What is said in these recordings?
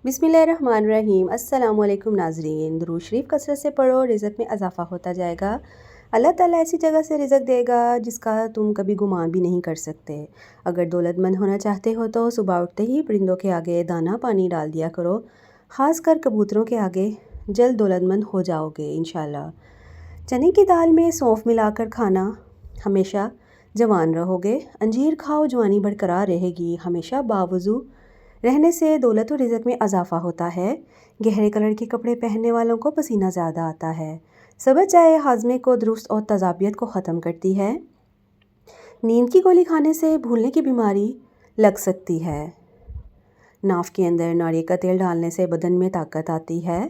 बिस्मिल्लाहिर्रहमानिर्रहीम। अस्सलामुअलैकुम नाज़रीन। दुरूद शरीफ कसरत से पढ़ो, रिज़्क़ में इजाफ़ा होता जाएगा। अल्लाह ताला ऐसी जगह से रिज़्क़ देगा जिसका तुम कभी गुमान भी नहीं कर सकते। अगर दौलतमंद होना चाहते हो तो सुबह उठते ही परिंदों के आगे दाना पानी डाल दिया करो। ख़ास कर कबूतरों के आगे, जल्द दौलतमंद हो जाओगे इंशाल्लाह। चने की दाल में सौंफ मिलाकर खाना, हमेशा जवान रहोगे। अंजीर खाओ, जवानी बरकरार रहेगी। हमेशा बावज़ू रहने से दौलत और रिज़्क़ में इजाफ़ा होता है। गहरे कलर के कपड़े पहनने वालों को पसीना ज़्यादा आता है। सब्ज़ चाय हाज़मे को दुरुस्त और तज़ाबियत को ख़त्म करती है। नींद की गोली खाने से भूलने की बीमारी लग सकती है। नाफ़ के अंदर नारियल का तेल डालने से बदन में ताकत आती है।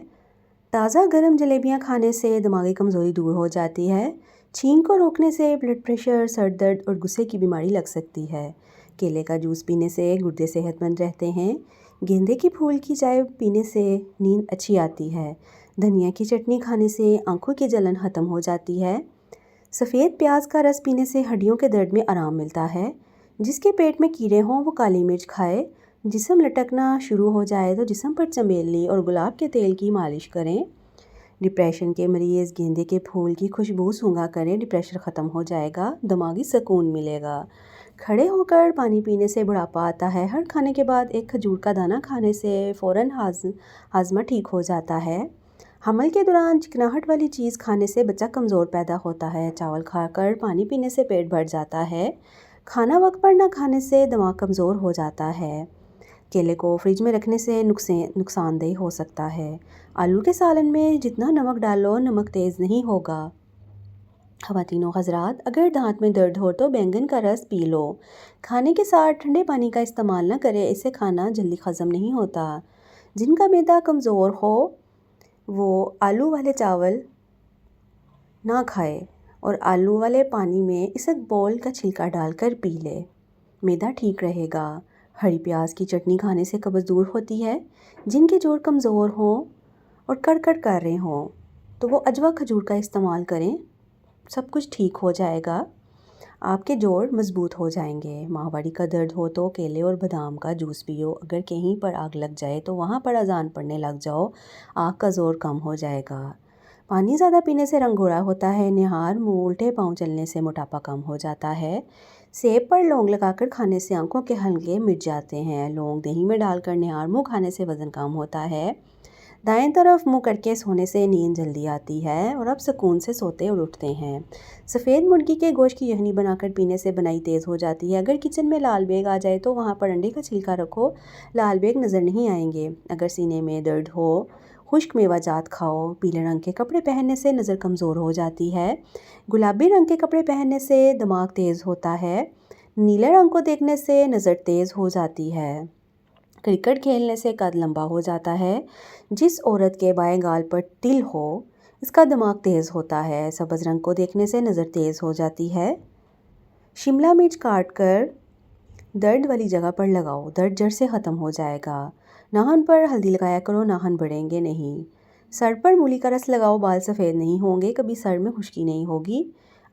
ताज़ा गर्म जलेबियाँ खाने से दिमागी कमज़ोरी दूर हो जाती है। छींक को रोकने से ब्लड प्रेशर, सर दर्द और गुस्से की बीमारी लग सकती है। केले का जूस पीने से गुर्दे सेहतमंद रहते हैं। गेंदे की फूल की चाय पीने से नींद अच्छी आती है। धनिया की चटनी खाने से आंखों की जलन ख़त्म हो जाती है। सफ़ेद प्याज का रस पीने से हड्डियों के दर्द में आराम मिलता है। जिसके पेट में कीड़े हों वो काली मिर्च खाए। जिस्म लटकना शुरू हो जाए तो जिस्म पर चमेली और गुलाब के तेल की मालिश करें। डिप्रेशन के मरीज़ गेंदे के फूल की खुशबू सूंघा करें, डिप्रेशन ख़त्म हो जाएगा, दिमागी सुकून मिलेगा। खड़े होकर पानी पीने से बुढ़ापा आता है। हर खाने के बाद एक खजूर का दाना खाने से फ़ौरन हाजमा ठीक हो जाता है। हमल के दौरान चिकनाहट वाली चीज़ खाने से बच्चा कमज़ोर पैदा होता है। चावल खाकर पानी पीने से पेट भर जाता है। खाना वक्त पर न खाने से दिमाग कमज़ोर हो जाता है। केले को फ्रिज में रखने से नुकसानदेह हो सकता है। आलू के सालन में जितना नमक डालो, नमक तेज़ नहीं होगा। ख़वातीनो हज़रात, अगर दांत में दर्द हो तो बैंगन का रस पी लो। खाने के साथ ठंडे पानी का इस्तेमाल न करें, इससे खाना जल्दी हज़म नहीं होता। जिनका मैदा कमज़ोर हो वो आलू वाले चावल ना खाए और आलू वाले पानी में इसबगोल का छिलका डालकर पी ले, मैदा ठीक रहेगा। हरी प्याज की चटनी खाने से कब्ज़ दूर होती है। जिनके जोड़ कमज़ोर हों और कड़कड़ कर रहे हों तो वो अजवा खजूर का इस्तेमाल करें, सब कुछ ठीक हो जाएगा। आपके जोड़ मज़बूत हो जाएंगे। माहवारी का दर्द हो तो केले और बादाम का जूस पियो। अगर कहीं पर आग लग जाए तो वहाँ पर अजान पढ़ने लग जाओ, आग का ज़ोर कम हो जाएगा। पानी ज़्यादा पीने से रंग गोरा होता है। निहार मुँह उल्टे पाँव चलने से मोटापा कम हो जाता है। सेब पर लौंग लगाकर खाने से आंखों के हलके मिट जाते हैं। लौंग दही में डालकर निहार मुँह खाने से वज़न कम होता है। दाएं तरफ मुंह करके सोने से नींद जल्दी आती है और अब सुकून से सोते और उठते हैं। सफ़ेद मुर्गी के गोश्त की यखनी बनाकर पीने से बनाई तेज़ हो जाती है। अगर किचन में लाल बेग आ जाए तो वहाँ पर अंडे का छिलका रखो, लाल बेग नज़र नहीं आएंगे। अगर सीने में दर्द हो, खुश्क मेवाजात खाओ। पीले रंग के कपड़े पहनने से नज़र कमज़ोर हो जाती है। गुलाबी रंग के कपड़े पहनने से दिमाग तेज़ होता है। नीले रंग को देखने से नज़र तेज़ हो जाती है। क्रिकेट खेलने से कद लंबा हो जाता है। जिस औरत के बाएं गाल पर तिल हो इसका दिमाग तेज़ होता है। सब्ज़ रंग को देखने से नज़र तेज़ हो जाती है। शिमला मिर्च काट कर दर्द वाली जगह पर लगाओ, दर्द जड़ से ख़त्म हो जाएगा। नाखून पर हल्दी लगाया करो, नाखून बढ़ेंगे नहीं। सर पर मूली का रस लगाओ, बाल सफ़ेद नहीं होंगे, कभी सर में खुश्की नहीं होगी।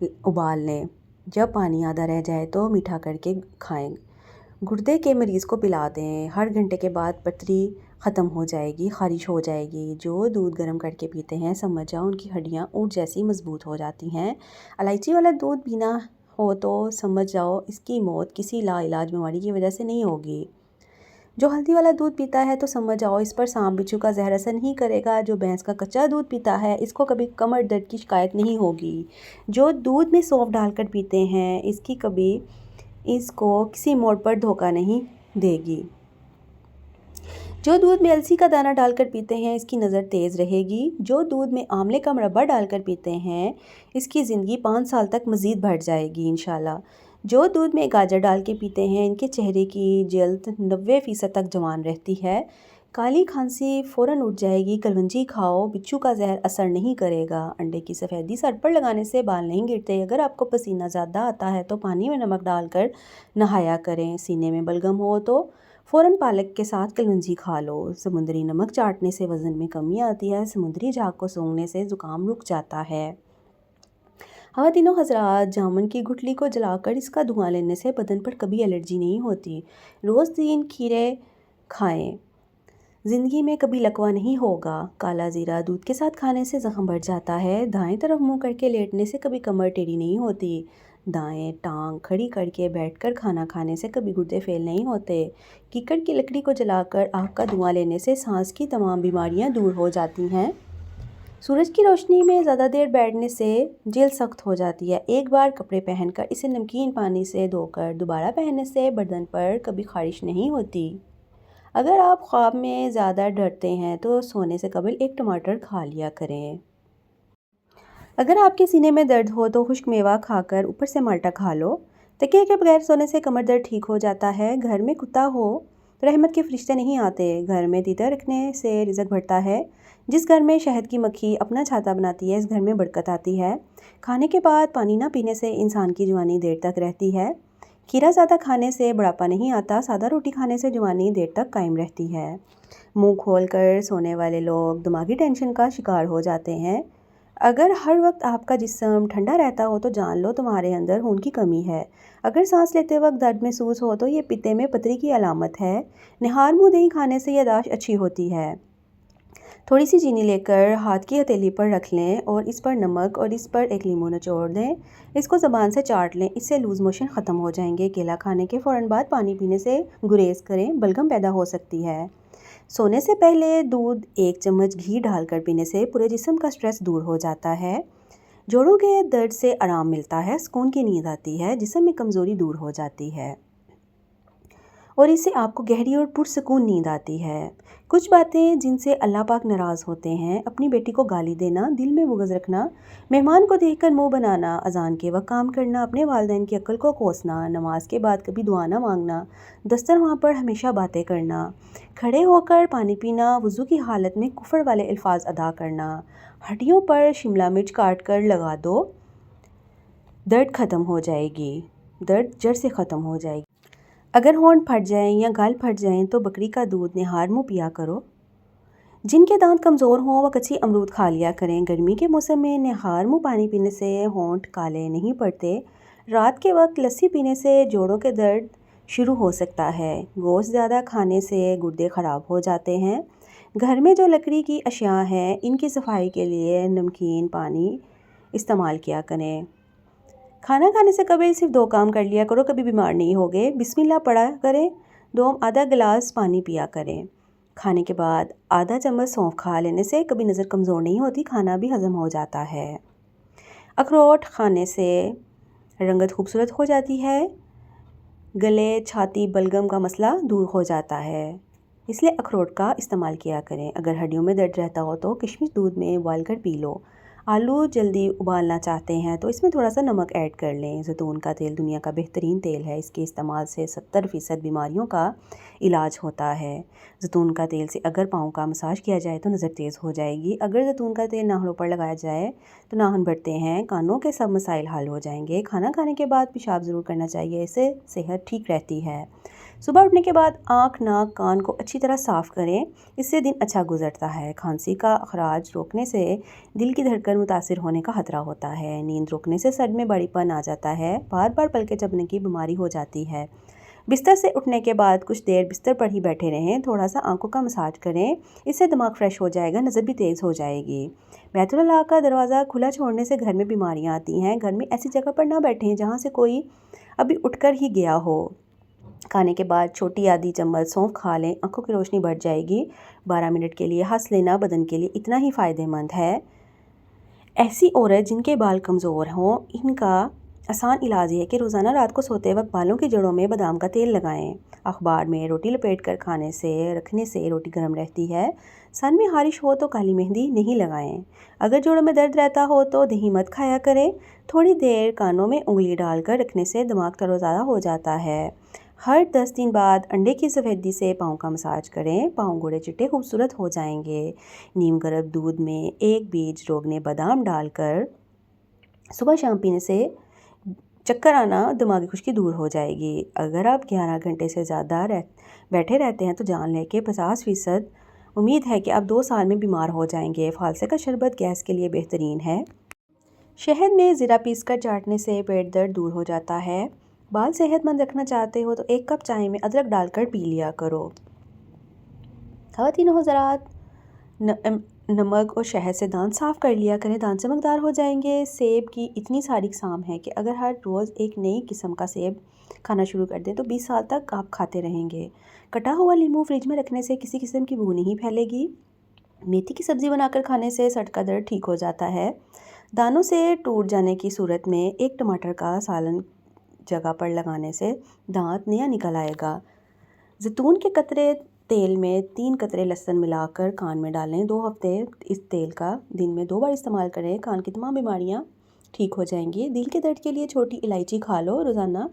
उबाल लें। जब पानी आधा रह जाए तो मीठा करके खाएं। गुर्दे के मरीज़ को पिला दें। हर घंटे के बाद पथरी ख़त्म हो जाएगी, ख़ारिश हो जाएगी। जो दूध गर्म करके पीते हैं समझ जाओ उनकी हड्डियाँ ऊँट जैसी मज़बूत हो जाती हैं। इलायची वाला दूध पीना हो तो समझ जाओ इसकी मौत किसी लाइलाज बीमारी की वजह से नहीं होगी। जो हल्दी वाला दूध पीता है तो समझ जाओ इस पर सांप बिच्छू का जहर असर नहीं करेगा। जो भैंस का कच्चा दूध पीता है इसको कभी कमर दर्द की शिकायत नहीं होगी। जो दूध में सौंफ डालकर पीते हैं इसको किसी मोड़ पर धोखा नहीं देगी। जो दूध में अलसी का दाना डालकर पीते हैं इसकी नज़र तेज़ रहेगी। जो दूध में आंवले का मुरब्बा डालकर पीते हैं इसकी ज़िंदगी 5 साल तक मज़ीद बढ़ जाएगी इंशाल्लाह। जो दूध में गाजर डाल के पीते हैं इनके चेहरे की जल्द 90% तक जवान रहती है। काली खांसी फ़ौरन उठ जाएगी। कलवंजी खाओ, बिच्छू का जहर असर नहीं करेगा। अंडे की सफ़ेदी सर पर लगाने से बाल नहीं गिरते। अगर आपको पसीना ज़्यादा आता है तो पानी में नमक डालकर नहाया करें। सीने में बलगम हो तो फ़ौरन पालक के साथ कलवंजी खा लो। समुद्री नमक चाटने से वज़न में कमी आती है। समुद्री झाग को सूंघने से ज़ुकाम रुक जाता है। ख़वातीनो हज़रात, जामुन की गुठली को जलाकर इसका धुआं लेने से बदन पर कभी एलर्जी नहीं होती। रोज़ 3 खीरे खाएं, ज़िंदगी में कभी लकवा नहीं होगा। काला ज़ीरा दूध के साथ खाने से ज़ख्म बढ़ जाता है। दाएं तरफ मुंह करके लेटने से कभी कमर टेढ़ी नहीं होती। दाएं टांग खड़ी करके बैठकर खाना खाने से कभी गुर्दे फेल नहीं होते। कीकड़ की लकड़ी को जलाकर आग का धुआं लेने से सांस की तमाम बीमारियां दूर हो जाती हैं। सूरज की रोशनी में ज़्यादा देर बैठने से जल्द सख्त हो जाती है। एक बार कपड़े पहनकर इसे नमकीन पानी से धोकर दोबारा पहनने से बदन पर कभी ख़ारिश नहीं होती। अगर आप ख्वाब में ज़्यादा डरते हैं तो सोने से कबल एक टमाटर खा लिया करें। अगर आपके सीने में दर्द हो तो खुश्क मेवा खाकर ऊपर से माल्टा खा लो। तकिए के बगैर सोने से कमर दर्द ठीक हो जाता है। घर में कुत्ता हो तो रहमत के फरिश्ते नहीं आते। घर में तीतर रखने से रिज़्क बढ़ता है। जिस घर में शहद की मक्खी अपना छाता बनाती है, इस घर में बरकत आती है। खाने के बाद पानी ना पीने से इंसान की जवानी देर तक रहती है। खीरा ज़्यादा खाने से बुढ़ापा नहीं आता। सादा रोटी खाने से जवानी देर तक कायम रहती है। मुंह खोलकर सोने वाले लोग दिमागी टेंशन का शिकार हो जाते हैं। अगर हर वक्त आपका जिस्म ठंडा रहता हो तो जान लो तुम्हारे अंदर खून की कमी है। अगर सांस लेते वक्त दर्द महसूस हो तो ये पित्ते में पथरी की अलामत है। निहार मुँह दही खाने से याददाश्त अच्छी होती है। थोड़ी सी चीनी लेकर हाथ की हथेली पर रख लें और इस पर नमक और इस पर एक लीमू निचोड़ दें। इसको ज़बान से चाट लें, इससे लूज़ मोशन ख़त्म हो जाएंगे। केला खाने के फ़ौरन बाद पानी पीने से गुरेज करें, बलगम पैदा हो सकती है। सोने से पहले दूध 1 चम्मच घी डालकर पीने से पूरे जिस्म का स्ट्रेस दूर हो जाता है। जोड़ों के दर्द से आराम मिलता है, सुकून की नींद आती है, जिस्म में कमज़ोरी दूर हो जाती है और इससे आपको गहरी और पुरसकून नींद आती है। कुछ बातें जिनसे अल्लाह पाक नाराज़ होते हैं: अपनी बेटी को गाली देना, दिल में बुग़्ज़ रखना, मेहमान को देखकर मुंह बनाना, अज़ान के वक्त काम करना, अपने वालिदैन की अक्ल को कोसना, नमाज के बाद कभी दुआ ना मांगना, दस्तर वहाँ पर हमेशा बातें करना, खड़े होकर पानी पीना, वज़ू की हालत में कुफ्र वाले अल्फाज अदा करना, हड्डियों पर शिमला मिर्च काट कर लगा दो, दर्द ख़त्म हो जाएगी, दर्द जड़ से ख़त्म हो जाएगी। अगर होंठ फट जाएं या गाल फट जाएं तो बकरी का दूध निहार मुँह पिया करो। जिनके दांत कमज़ोर हों वह कच्ची अमरूद खा लिया करें। गर्मी के मौसम में निहार मुँह पानी पीने से होंठ काले नहीं पड़ते। रात के वक्त लस्सी पीने से जोड़ों के दर्द शुरू हो सकता है। गोश्त ज़्यादा खाने से गुर्दे ख़राब हो जाते हैं। घर में जो लकड़ी की अशिया हैं इनकी सफाई के लिए नमकीन पानी इस्तेमाल किया करें। खाना खाने से कभी सिर्फ 2 काम कर लिया करो, कभी बीमार नहीं होगे। बिस्मिल्लाह पढ़ा करें, 2 आधा गिलास पानी पिया करें। खाने के बाद आधा चम्मच सौंफ खा लेने से कभी नज़र कमज़ोर नहीं होती, खाना भी हज़म हो जाता है। अखरोट खाने से रंगत खूबसूरत हो जाती है। गले, छाती, बलगम का मसला दूर हो जाता है, इसलिए अखरोट का इस्तेमाल किया करें। अगर हड्डियों में दर्द रहता हो तो किशमिश दूध में उबाल कर पी लो। आलू जल्दी उबालना चाहते हैं तो इसमें थोड़ा सा नमक ऐड कर लें। ज़ैतून का तेल दुनिया का बेहतरीन तेल है। इसके इस्तेमाल से 70% बीमारियों का इलाज होता है। ज़ैतून का तेल से अगर पाँव का मसाज किया जाए तो नज़र तेज़ हो जाएगी। अगर ज़ैतून का तेल नाखूनों पर लगाया जाए तो नाखून बढ़ते हैं, कानों के सब मसाइल हल हो जाएंगे। खाना खाने के बाद पेशाब ज़रूर करना चाहिए, इससे सेहत ठीक रहती है। सुबह उठने के बाद आँख, नाक, कान को अच्छी तरह साफ़ करें, इससे दिन अच्छा गुजरता है। खांसी का अखराज रोकने से दिल की धड़कन मुतासिर होने का खतरा होता है। नींद रोकने से सर में बड़ीपन आ जाता है। बार बार पलकें झपकने की बीमारी हो जाती है। बिस्तर से उठने के बाद कुछ देर बिस्तर पर ही बैठे रहें। थोड़ा सा आंखों का मसाज करें, इससे दिमाग फ्रेश हो जाएगा, नज़र भी तेज़ हो जाएगी। बैतुल्लाह का दरवाज़ा खुला छोड़ने से घर में बीमारियां आती हैं। घर में ऐसी जगह पर ना बैठें जहां से कोई अभी उठकर ही गया हो। खाने के बाद छोटी आधी चम्मच सौंफ खा लें, आंखों की रोशनी बढ़ जाएगी। 12 मिनट के लिए हंस लेना बदन के लिए इतना ही फ़ायदेमंद है। ऐसी औरत जिनके बाल कमज़ोर हों, इनका आसान इलाज ये है कि रोज़ाना रात को सोते वक्त बालों की जड़ों में बादाम का तेल लगाएं। अखबार में रोटी लपेट कर खाने से रखने से रोटी गर्म रहती है। सन में खारिश हो तो काली मेहंदी नहीं लगाएं। अगर जोड़ों में दर्द रहता हो तो दही मत खाया करें। थोड़ी देर कानों में उंगली डालकर रखने से दिमाग तरोताज़ा हो जाता है। हर 10 दिन बाद अंडे की सफ़ेदी से पाँव का मसाज करें, पाँव गोड़े चिट्टे खूबसूरत हो जाएंगे। नीम गर्म दूध में 1 बीज रोगने बादाम डालकर सुबह शाम पीने से चक्कर आना, दिमागी खुश्की दूर हो जाएगी। अगर आप 11 घंटे से ज़्यादा बैठे रहते हैं तो जान लें कि 50% उम्मीद है कि आप 2 साल में बीमार हो जाएंगे। फालसे का शरबत गैस के लिए बेहतरीन है। शहद में ज़ीरा पीसकर चाटने से पेट दर्द दूर हो जाता है। बाल सेहतमंद रखना चाहते हो तो 1 कप चाय में अदरक डालकर पी लिया करो। ख़वातीन हज़रात, नमक और शहद से दांत साफ़ कर लिया करें, दांत चमकदार हो जाएंगे। सेब की इतनी सारी किस्म है कि अगर हर रोज़ एक नई किस्म का सेब खाना शुरू कर दें तो 20 साल तक आप खाते रहेंगे। कटा हुआ नींबू फ्रिज में रखने से किसी किस्म की बू नहीं फैलेगी। मेथी की सब्ज़ी बनाकर खाने से सर का दर्द ठीक हो जाता है। दानों से टूट जाने की सूरत में 1 टमाटर का सालन जगह पर लगाने से दांत नया निकल आएगा। जैतून के कतरे तेल में 3 कतरे लहसुन मिलाकर कान में डालें। 2 हफ्ते इस तेल का दिन में 2 बार इस्तेमाल करें, कान की तमाम बीमारियां ठीक हो जाएंगी। दिल के दर्द के लिए छोटी इलायची खा लो रोज़ाना।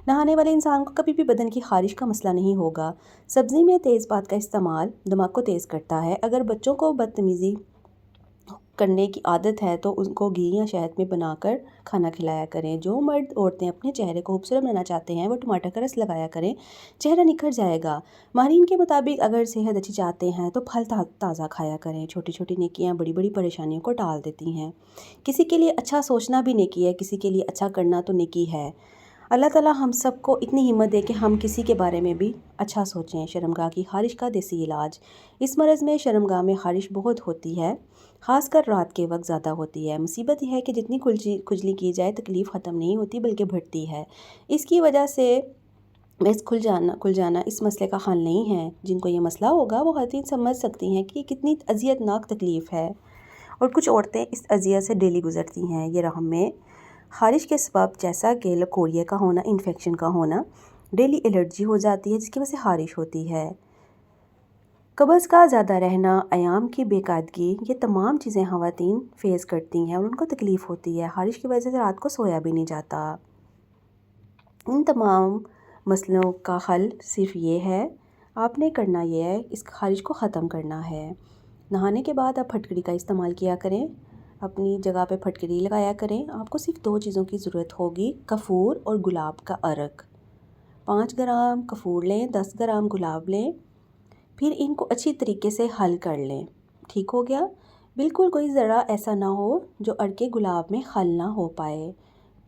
नहाने वाले इंसान को कभी भी बदन की खारिश का मसला नहीं होगा। सब्ज़ी में तेज़पात का इस्तेमाल दिमाग को तेज़ करता है। अगर बच्चों को बदतमीज़ी करने की आदत है तो उनको घी या शहद में बनाकर खाना खिलाया करें। जो मर्द औरतें अपने चेहरे को खूबसूरत बनाना चाहते हैं वो टमाटर का रस लगाया करें, चेहरा निखर जाएगा। माहिरीन के मुताबिक अगर सेहत अच्छी चाहते हैं तो फल ताज़ा खाया करें। छोटी छोटी नेकियां बड़ी बड़ी परेशानियों को टाल देती हैं। किसी के लिए अच्छा सोचना भी नेकी है, किसी के लिए अच्छा करना तो नेकी है। अल्लाह ताला हम सबको इतनी हिम्मत दे कि हम किसी के बारे में भी अच्छा सोचें। शर्मगाह की खारिश का देसी इलाज। इस मरज़ में शर्मगाह में खारिश बहुत होती है, ख़ासकर रात के वक्त ज़्यादा होती है। मुसीबत यह है कि जितनी खुजली की जाए तकलीफ़ ख़त्म नहीं होती बल्कि बढ़ती है। इसकी वजह से बस खुल जाना इस मसले का हल नहीं है। जिनको ये मसला होगा वो ख़वातीन समझ सकती हैं कि कितनी अज़ियतनाक तकलीफ़ है, और कुछ औरतें इस अज़ियत से डेली गुज़रती हैं। ये रहम में खारिश के सबब जैसा कि लकोरिया का होना, इन्फेक्शन का होना, डेली एलर्जी हो जाती है जिसकी वजह से खारिश होती है। कब्ज़ का ज़्यादा रहना, अयाम की बेकायदगी, ये तमाम चीज़ें ख़वातीन फ़ेस करती हैं और उनको तकलीफ़ होती है। खारिश की वजह से रात को सोया भी नहीं जाता। इन तमाम मसलों का हल सिर्फ़ ये है, आपने करना ये है, इस खारिश को ख़त्म करना है। नहाने के बाद आप फटकड़ी का इस्तेमाल किया करें, अपनी जगह पे फटकड़ी लगाया करें। आपको सिर्फ 2 चीज़ों की ज़रूरत होगी, कपूर और गुलाब का अर्क। 5 ग्राम कपूर लें, 10 ग्राम गुलाब लें, फिर इनको अच्छी तरीके से हल कर लें। ठीक हो गया? बिल्कुल कोई ज़रा ऐसा ना हो जो अर्के गुलाब में हल ना हो पाए।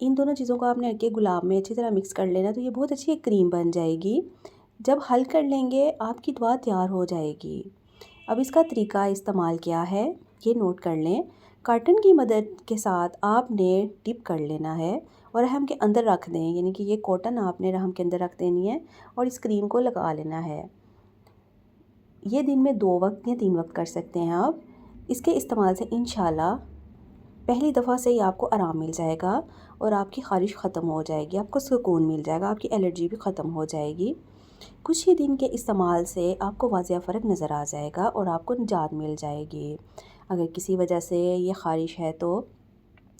इन दोनों चीज़ों को आपने अर्के गुलाब में अच्छी तरह मिक्स कर लेना, तो ये बहुत अच्छी एक क्रीम बन जाएगी। जब हल कर लेंगे आपकी दवा तैयार हो जाएगी। अब इसका तरीका इस्तेमाल क्या है ये नोट कर लें। कार्टन की मदद के साथ आपने डिप कर लेना है और रहम के अंदर रख दें, यानी कि ये कॉटन आपने रहम के अंदर रख देनी है और इस क्रीम को लगा लेना है। ये दिन में 2 वक्त या 3 वक्त कर सकते हैं आप। इसके इस्तेमाल से इंशाल्लाह पहली दफ़ा से ही आपको आराम मिल जाएगा और आपकी खारिश ख़त्म हो जाएगी, आपको सुकून मिल जाएगा, आपकी एलर्जी भी ख़त्म हो जाएगी। कुछ ही दिन के इस्तेमाल से आपको वाज़िया फ़र्क नज़र आ जाएगा और आपको निजात मिल जाएगी। अगर किसी वजह से ये खारिश है तो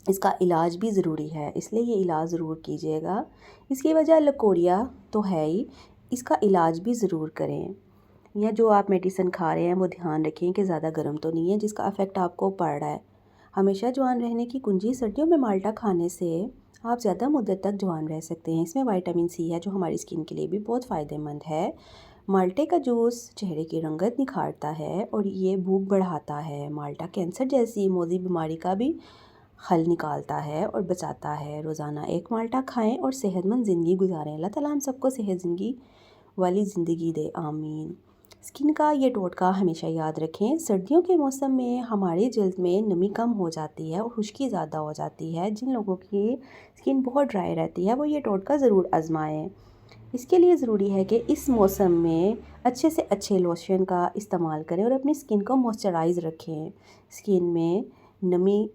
इसका इलाज भी ज़रूरी है, इसलिए ये इलाज ज़रूर कीजिएगा। इसकी वजह लकोरिया तो है ही, इसका इलाज भी ज़रूर करें। या जो आप मेडिसिन खा रहे हैं वो ध्यान रखें कि ज़्यादा गर्म तो नहीं है जिसका इफ़ेक्ट आपको पड़ रहा है। हमेशा जवान रहने की कुंजी, सर्दियों में माल्टा खाने से आप ज़्यादा मुद्दत तक जवान रह सकते हैं। इसमें विटामिन सी है जो हमारी स्किन के लिए भी बहुत फ़ायदेमंद है। माल्टे का जूस चेहरे की रंगत निखारता है और ये भूख बढ़ाता है। माल्टा कैंसर जैसी मौजी बीमारी का भी हल निकालता है और बचाता है। रोज़ाना 1 माल्टा खाएं और सेहतमंद ज़िंदगी गुजारें। अल्लाह ताला हम सबको सेहत ज़िंदगी वाली ज़िंदगी दे, आमीन। स्किन का ये टोटका हमेशा याद रखें। सर्दियों के मौसम में हमारी जल्द में नमी कम हो जाती है और खुश्की ज़्यादा हो जाती है। जिन लोगों की स्किन बहुत ड्राई रहती है वो ये टोटका ज़रूर आजमाएं। इसके लिए ज़रूरी है कि इस मौसम में अच्छे से अच्छे लोशन का इस्तेमाल करें और अपनी स्किन को मॉइस्चराइज़ रखें। स्किन में नमी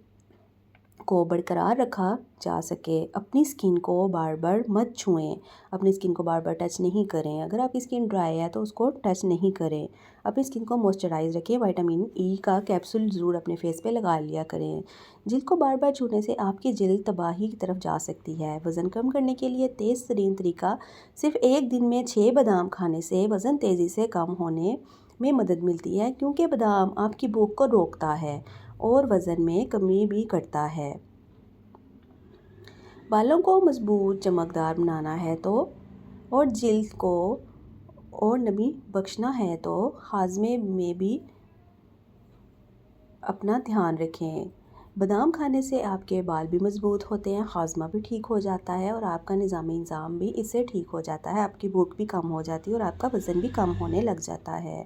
को बरकरार रखा जा सके। अपनी स्किन को बार बार मत छुएं, अपनी स्किन को बार बार टच नहीं करें। अगर आपकी स्किन ड्राई है तो उसको टच नहीं करें। अपनी स्किन को मॉइस्चराइज़ रखें। विटामिन ई का कैप्सूल ज़रूर अपने फेस पे लगा लिया करें। जिल्द को बार बार छूने से आपकी जिल्द तबाही की तरफ जा सकती है। वज़न कम करने के लिए तेज़ तरीन तरीका, सिर्फ एक दिन में 6 बादाम खाने से वज़न तेज़ी से कम होने में मदद मिलती है, क्योंकि बादाम आपकी भूख को रोकता है और वज़न में कमी भी करता है। बालों को मजबूत चमकदार बनाना है तो और जिल्द को और नमी बख्शना है तो हाजमे में भी अपना ध्यान रखें। बादाम खाने से आपके बाल भी मज़बूत होते हैं, हाज़मा भी ठीक हो जाता है और आपका निज़ामी निज़ाम भी इससे ठीक हो जाता है। आपकी भूख भी कम हो जाती है और आपका वज़न भी कम होने लग जाता है।